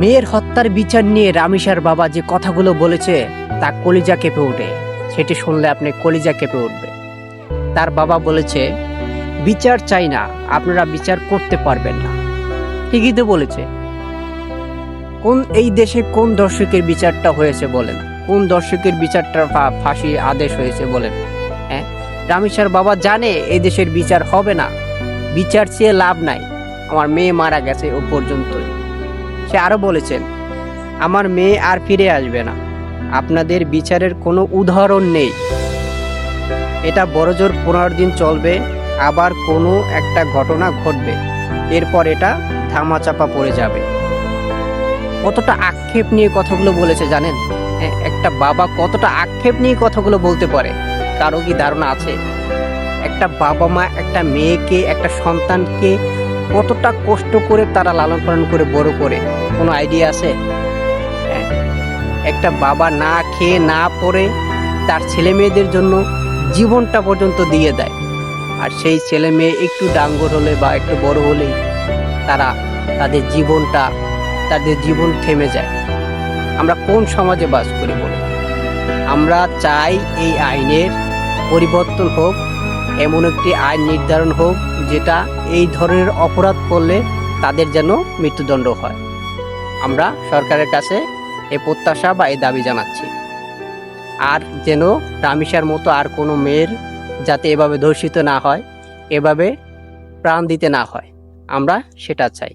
মেয়ের হত্যার বিচার নিয়ে রামিসার বাবা যে কথাগুলো বলেছে তা কলিজা কেঁপে ওঠে। সেটি শুনলে আপনি কলিজা কেঁপে উঠবে। তার বাবা বলেছে, বিচার চাই না, আপনারা বিচার করতে পারবেন না। ঠিকই তো বলেছে। এই দেশে কোন দর্শকের বিচারটা হয়েছে বলেন? কোন দর্শকের বিচারটা ফাঁসি আদেশ হয়েছে বলেন? হ্যাঁ, রামিসার বাবা জানে এই দেশের বিচার হবে না, বিচার চেয়ে লাভ নাই, আমার মেয়ে মারা গেছে ও পর্যন্তই। সে আরো বলেছেন, আমার মেয়ে আর ফিরে আসবে না, আপনাদের বিচারের কোনো উদাহরণ নেই, এটা বড়জোর 15 দিন চলবে, আবার কোনো একটা ঘটনা ঘটবে, এরপর এটা ধামাচাপা পড়ে যাবে। কতটা আক্ষেপ নিয়ে কথাগুলো বলেছে জানেন? একটা বাবা কতটা আক্ষেপ নিয়ে কথাগুলো বলতে পারে, কারো কি ধারণা আছে? একটা বাবা মা একটা মেয়েকে, একটা সন্তানকে কতটা কষ্ট করে তারা লালন পালন করে বড় করে, কোনো আইডিয়া আছে? একটা বাবা না খেয়ে না পড়ে তার ছেলে মেয়েদের জন্য জীবনটা পর্যন্ত দিয়ে দেয়, আর সেই ছেলে মেয়ে একটু ডাঙ্গর হলে বা একটু বড় হলেই তাদের জীবন থেমে যায়। আমরা কোন সমাজে বাস করি বলুন? আমরা চাই এই আইনের পরিবর্তন হোক, এমন একটি আইন নির্ধারণ হোক যেটা এই ধরনের অপরাধ করলে তাদের যেন মৃত্যুদণ্ড হয়। আমরা সরকারের কাছে এই প্রত্যাশা বা এই দাবি জানাচ্ছি। আর যেন রামিসার মতো আর কোনো মেয়ের যাতে এভাবে ধর্ষিত না হয়, এভাবে প্রাণ দিতে না হয়, আমরা সেটা চাই।